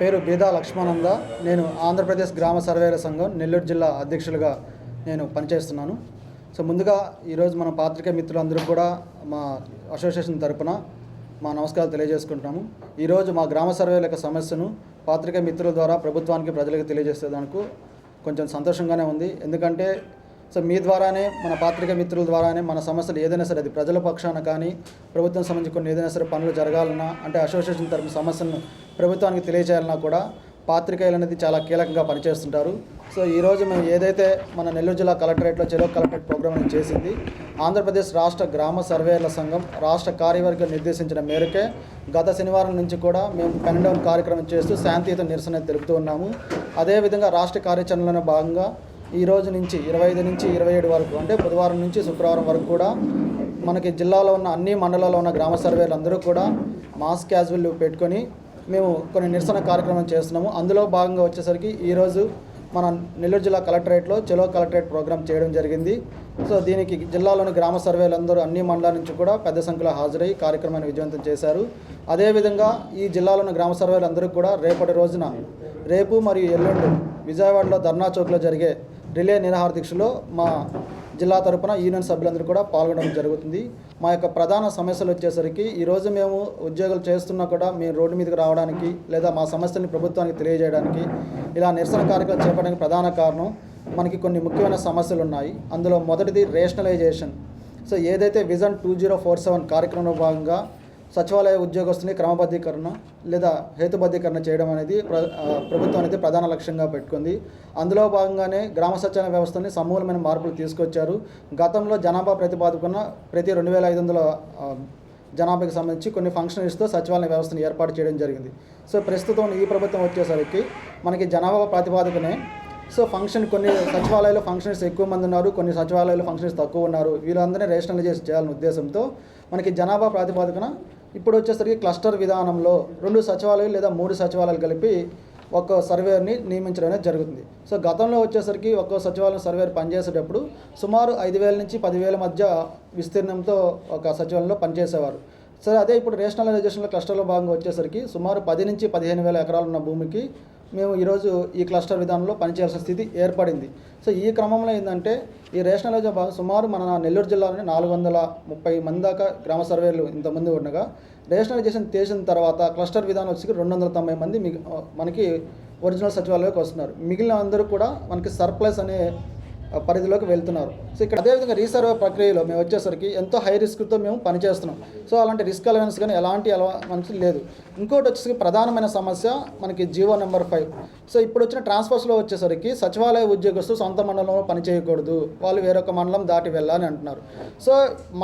పేరు బీదా లక్ష్మానంద. నేను ఆంధ్రప్రదేశ్ గ్రామ సర్వేల సంఘం నెల్లూరు జిల్లా అధ్యక్షులుగా నేను పనిచేస్తున్నాను. సో ముందుగా ఈరోజు మన పాత్రికేయ మిత్రులందరూ కూడా మా అసోసియేషన్ తరపున మా నమస్కారాలు తెలియజేసుకుంటున్నాము. ఈరోజు మా గ్రామ సర్వేల యొక్క సమస్యను పాత్రికేయ మిత్రుల ద్వారా ప్రభుత్వానికి ప్రజలకు తెలియజేసేదానికి కొంచెం సంతోషంగానే ఉంది. ఎందుకంటే మీ ద్వారానే, మన పాత్రికేయ మిత్రుల ద్వారానే మన సమస్యలు ఏదైనా సరే, అది ప్రజల పక్షాన కానీ ప్రభుత్వం సంబంధించి కొన్ని ఏదైనా సరే పనులు జరగాలన్నా, అంటే అసోసియేషన్ తరపున సమస్యలను ప్రభుత్వానికి తెలియజేయాలన్నా కూడా పాత్రికేయులు అనేది చాలా కీలకంగా పనిచేస్తుంటారు. సో ఈరోజు మేము ఏదైతే మన నెల్లూరు జిల్లా కలెక్టరేట్లో చెలో కలెక్టరేట్ ప్రోగ్రాం చేసింది, ఆంధ్రప్రదేశ్ రాష్ట్ర గ్రామ సర్వేల సంఘం రాష్ట్ర కార్యవర్గం నిర్దేశించిన మేరకే గత శనివారం నుంచి కూడా మేము పెన్ డౌన్ కార్యక్రమం చేస్తూ శాంతియుత నిరసన తెలుపుతూ ఉన్నాము. అదేవిధంగా రాష్ట్ర కార్యాచరణలో భాగంగా ఈ రోజు నుంచి 25 నుంచి 27 వరకు, అంటే బుధవారం నుంచి శుక్రవారం వరకు కూడా మనకి జిల్లాలో ఉన్న అన్ని మండలాల్లో ఉన్న గ్రామ సర్వేలు అందరూ కూడా మాస్ క్యాజువల్ పెట్టుకొని మేము కొన్ని నిరసన కార్యక్రమం చేస్తున్నాము. అందులో భాగంగా వచ్చేసరికి ఈరోజు మన నెల్లూరు జిల్లా కలెక్టరేట్లో చెలో కలెక్టరేట్ ప్రోగ్రాం చేయడం జరిగింది. సో దీనికి జిల్లాలోని గ్రామ సర్వేలందరూ అన్ని మండలాల నుంచి కూడా పెద్ద సంఖ్యలో హాజరై కార్యక్రమాన్ని విజయవంతం చేశారు. అదేవిధంగా ఈ జిల్లాలోని గ్రామ సర్వేలందరూ కూడా రేపటి రోజున, రేపు మరియు ఎల్లుండి విజయవాడలో ధర్నా చౌక్లో జరిగే రిలే నిరాహార దీక్షలో మా జిల్లా తరపున యూనియన్ సభ్యులందరూ కూడా పాల్గొనడం జరుగుతుంది. మా యొక్క ప్రధాన సమస్యలు వచ్చేసరికి ఈరోజు మేము ఉద్యోగాలు చేస్తున్నా కూడా మేము రోడ్డు మీదకి రావడానికి లేదా మా సమస్యల్ని ప్రభుత్వానికి తెలియజేయడానికి, ఇలా నిరసన కార్యక్రమాలు చేపట్టడానికి ప్రధాన కారణం మనకి కొన్ని ముఖ్యమైన సమస్యలు ఉన్నాయి. అందులో మొదటిది రేషనలైజేషన్. సో ఏదైతే విజన్ 2047 కార్యక్రమంలో భాగంగా సచివాలయ ఉద్యోగస్తుని క్రమబద్ధీకరణ లేదా హేతుబద్ధీకరణ చేయడం అనేది ప్రభుత్వం అనేది ప్రధాన లక్ష్యంగా పెట్టుకుంది. అందులో భాగంగానే గ్రామ సచివాలయ వ్యవస్థని సమూలమైన మార్పులు తీసుకొచ్చారు. గతంలో జనాభా ప్రతిపాదకున్న ప్రతి 2500 జనాభాకి సంబంధించి కొన్ని ఫంక్షనరీస్తో సచివాలయ వ్యవస్థను ఏర్పాటు చేయడం జరిగింది. సో ప్రస్తుతం ఈ ప్రభుత్వం వచ్చేసరికి మనకి జనాభా ప్రాతిపాదికనే కొన్ని సచివాలయాల్లో ఫంక్షనరీస్ ఎక్కువ మంది ఉన్నారు, కొన్ని సచివాలయాల్లో ఫంక్షనరీస్ తక్కువ ఉన్నారు. వీళ్ళందరినీ రేషనలైజేషన్ చేయాలనే ఉద్దేశంతో మనకి జనాభా ప్రాతిపాదికన ఇప్పుడు వచ్చేసరికి క్లస్టర్ విధానంలో 2 సచివాలయాలు లేదా 3 సచివాలయాలు కలిపి ఒక సర్వేని నియమించడం అనేది జరుగుతుంది. సో గతంలో వచ్చేసరికి ఒక్కో సచివాలయం సర్వేర్ పనిచేసేటప్పుడు సుమారు 5,000 నుంచి 10,000 మధ్య విస్తీర్ణంతో ఒక సచివాలయంలో పనిచేసేవారు. సరే, అదే ఇప్పుడు రేషనలైజేషన్లో క్లస్టర్లో భాగంగా వచ్చేసరికి సుమారు 10 నుంచి 15,000 ఎకరాలు ఉన్న భూమికి మేము ఈరోజు ఈ క్లస్టర్ విధానంలో పనిచేయాల్సిన స్థితి ఏర్పడింది. సో ఈ క్రమంలో ఏంటంటే ఈ రేషనలైజేషన్ భాగం సుమారు మన నెల్లూరు జిల్లాలోని 430 మంది దాకా గ్రామ సర్వేలు ఇంతమంది ఉండగా, రేషనలైజేషన్ చేసిన తర్వాత క్లస్టర్ విధానం వచ్చి 290 మంది మనకి ఒరిజినల్ సచివాలయంలోకి వస్తున్నారు. మిగిలిన అందరూ కూడా మనకి సర్ప్లస్ అనే పరిధిలోకి వెళ్తున్నారు. సో ఇక్కడ అదేవిధంగా రీసర్వే ప్రక్రియలో మేము వచ్చేసరికి ఎంతో హై రిస్క్తో మేము పనిచేస్తున్నాం. సో అలాంటి రిస్క్ అలవెన్స్ కానీ ఎలాంటి మనకి లేదు. ఇంకోటి వచ్చేసరికి ప్రధానమైన సమస్య మనకి జీవో నెంబర్ 5. సో ఇప్పుడు వచ్చిన ట్రాన్స్ఫర్స్లో వచ్చేసరికి సచివాలయ ఉద్యోగస్తులు సొంత మండలంలో పనిచేయకూడదు, వాళ్ళు వేరొక మండలం దాటి వెళ్ళాలని అంటున్నారు. సో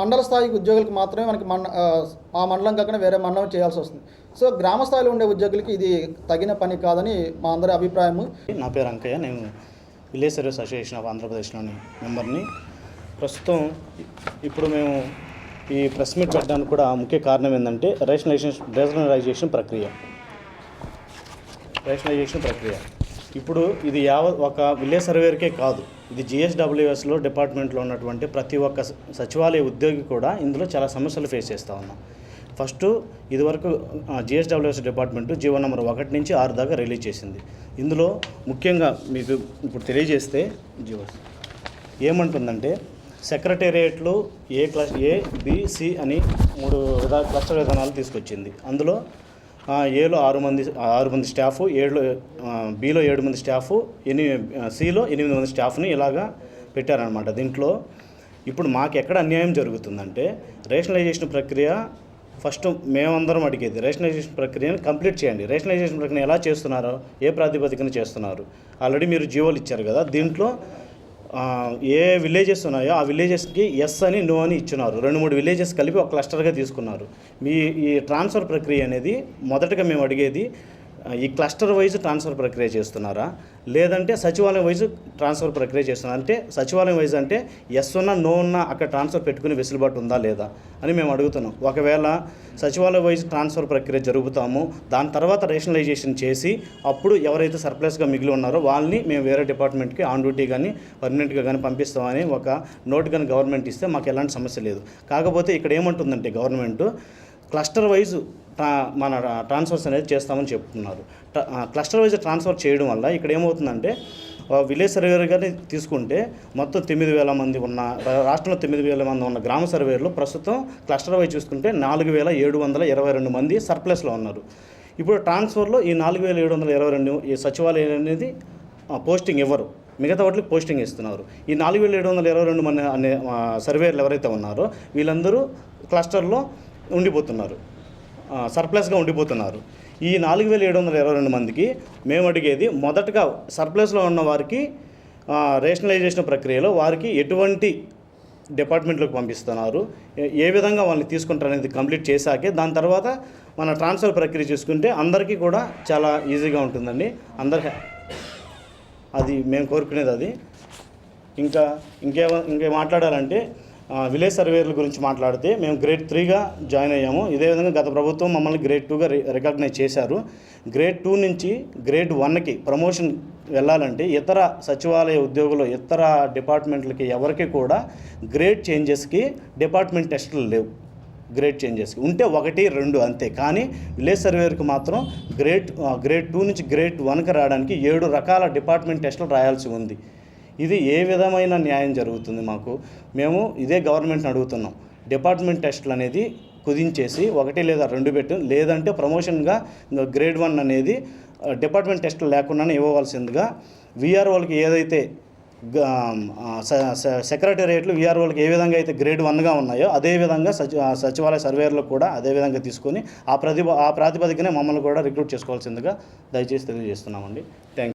మండల స్థాయి ఉద్యోగులకు మాత్రమే మనకి ఆ మండలం కాకుండా వేరే మండలం చేయాల్సి వస్తుంది. సో గ్రామ స్థాయిలో ఉండే ఉద్యోగులకి ఇది తగిన పని కాదని మా అందరి అభిప్రాయము. నా పేరు అంకయ్య, నేను విలేజ్ సర్వీస్ అసోసియేషన్ ఆఫ్ ఆంధ్రప్రదేశ్లోని మెంబర్ని. ప్రస్తుతం ఇప్పుడు మేము ఈ ప్రెస్ మీట్ పెట్టడానికి కూడా ముఖ్య కారణం ఏంటంటే రేషనలైజేషన్ ప్రక్రియ. ఇప్పుడు ఇది ఒక విలేజ్ సర్వేర్కే కాదు, ఇది GSWSలో డిపార్ట్మెంట్లో ఉన్నటువంటి ప్రతి ఒక్క సచివాలయ ఉద్యోగి కూడా ఇందులో చాలా సమస్యలు ఫేస్ చేస్తూ ఉన్నాం. ఫస్ట్ ఇదివరకు GSWS డిపార్ట్మెంటు జీవో నెంబర్ 1 నుంచి 6 దాకా రిలీజ్ చేసింది. ఇందులో ముఖ్యంగా మీకు ఇప్పుడు తెలియజేస్తే జీవో ఏమంటుందంటే, సెక్రటేరియట్లు ఏ బి సి అని 3 క్లస్టర్ విధానాలు తీసుకొచ్చింది. అందులో ఏలో 6 మంది స్టాఫ్, బిలో 7 మంది స్టాఫ్, సిలో 8 మంది స్టాఫ్ని ఇలాగా పెట్టారనమాట. దీంట్లో ఇప్పుడు మాకు ఎక్కడ అన్యాయం జరుగుతుందంటే, రేషనలైజేషన్ ప్రక్రియ ఫస్ట్ మేమందరం అడిగేది రేషనలైజేషన్ ప్రక్రియను కంప్లీట్ చేయండి. రేషనలైజేషన్ ప్రక్రియ ఎలా చేస్తున్నారో, ఏ ప్రాతిపదికన చేస్తున్నారు, ఆల్రెడీ మీరు జీవోలు ఇచ్చారు కదా, దీంట్లో ఏ విలేజెస్ ఉన్నాయో ఆ విలేజెస్కి ఎస్ అని నో అని ఇచ్చినారు. 2-3 విలేజెస్ కలిపి ఒక క్లస్టర్గా తీసుకున్నారు. ఈ ట్రాన్స్ఫర్ ప్రక్రియ అనేది మొదటగా మేము అడిగేది, ఈ క్లస్టర్ వైజ్ ట్రాన్స్ఫర్ ప్రక్రియ చేస్తున్నారా లేదంటే సచివాలయం వైజ్ ట్రాన్స్ఫర్ ప్రక్రియ చేస్తున్నారా? అంటే సచివాలయం వైజ్ అంటే ఎస్ ఉన్నా నో ఉన్నా అక్కడ ట్రాన్స్ఫర్ పెట్టుకునే వెసులుబాటు ఉందా లేదా అని మేము అడుగుతున్నాం. ఒకవేళ సచివాలయం వైజ్ ట్రాన్స్ఫర్ ప్రక్రియ జరుగుతాము, దాని తర్వాత రేషనలైజేషన్ చేసి అప్పుడు ఎవరైతే సర్ప్లస్గా మిగిలి ఉన్నారో వాళ్ళని మేము వేరే డిపార్ట్మెంట్కి ఆన్ డ్యూటీ కానీ పర్మనెంట్గా కానీ పంపిస్తామని ఒక నోట్ కానీ గవర్నమెంట్ ఇస్తే మాకు ఎలాంటి సమస్య లేదు. కాకపోతే ఇక్కడ ఏమంటుందంటే గవర్నమెంట్ క్లస్టర్ వైజ్ మన ట్రాన్స్ఫర్స్ అనేది చేస్తామని చెప్తున్నారు. క్లస్టర్ వైజ్ ట్రాన్స్ఫర్ చేయడం వల్ల ఇక్కడ ఏమవుతుందంటే విలేజ్ సర్వేర్ గారిని తీసుకుంటే మొత్తం 9,000 మంది ఉన్న రాష్ట్రంలో 9,000 మంది ఉన్న గ్రామ సర్వేర్లు ప్రస్తుతం క్లస్టర్ వైజ్ చూసుకుంటే 4,722 మంది సర్ప్లస్లో ఉన్నారు. ఇప్పుడు ట్రాన్స్ఫర్లో ఈ 4,722 ఈ సచివాలయం అనేది పోస్టింగ్ ఇవ్వరు, మిగతా వాటికి పోస్టింగ్ ఇస్తున్నారు. ఈ 4,722 మంది అనే సర్వేర్లు ఎవరైతే ఉన్నారో వీళ్ళందరూ క్లస్టర్లో ఉండిపోతున్నారు, సర్ప్లస్గా ఉండిపోతున్నారు. ఈ 4,722 మందికి మేము అడిగేది, మొదటగా సర్ప్లస్లో ఉన్న వారికి రేషనలైజేషన్ ప్రక్రియలో వారికి ఎటువంటి డిపార్ట్మెంట్లకు పంపిస్తున్నారు, ఏ విధంగా వాళ్ళని తీసుకుంటారు అనేది కంప్లీట్ చేశాకే దాని తర్వాత మన ట్రాన్స్ఫర్ ప్రక్రియ చూసుకుంటే అందరికీ కూడా చాలా ఈజీగా ఉంటుందండి. అందరికీ అది మేము కోరుకునేది అది. ఇంకే మాట్లాడాలంటే విలేజ్ సర్వేల గురించి మాట్లాడితే మేము గ్రేడ్ 3గా జాయిన్ అయ్యాము. ఇదే విధంగా గత ప్రభుత్వం మమ్మల్ని గ్రేడ్ 2గా రికగ్నైజ్ చేశారు. గ్రేడ్ 2 నుంచి గ్రేడ్ 1కి ప్రమోషన్ వెళ్ళాలంటే ఇతర సచివాలయ ఉద్యోగులు ఇతర డిపార్ట్మెంట్లకి ఎవరికి కూడా గ్రేడ్ చేంజెస్కి డిపార్ట్మెంట్ టెస్టులు లేవు. గ్రేడ్ చేంజెస్కి ఉంటే 1, 2 అంతే. కానీ విలేజ్ సర్వేకి మాత్రం గ్రేడ్ 2 నుంచి గ్రేడ్ 1కి రావడానికి 7 రకాల డిపార్ట్మెంట్ టెస్టులు రాయాల్సి ఉంది. ఇది ఏ విధమైన న్యాయం జరుగుతుంది మాకు? మేము ఇదే గవర్నమెంట్ని అడుగుతున్నాం, డిపార్ట్మెంట్ టెస్టులు అనేది కుదించేసి 1 లేదా 2 పెట్టు, లేదంటే ప్రమోషన్గా గ్రేడ్ 1 అనేది డిపార్ట్మెంట్ టెస్టులు లేకుండానే ఇవ్వవలసిందిగా వీఆర్ఓలకి ఏదైతే సెక్రటేరియట్లు వీఆర్ఓలకి ఏ విధంగా అయితే గ్రేడ్ 1గా ఉన్నాయో అదేవిధంగా సచివాలయ సర్వేర్లకు కూడా అదేవిధంగా తీసుకొని ఆ ప్రాతిపదికనే మమ్మల్ని కూడా రిక్రూట్ చేసుకోవాల్సిందిగా దయచేసి తెలియజేస్తున్నామండి. Thank you.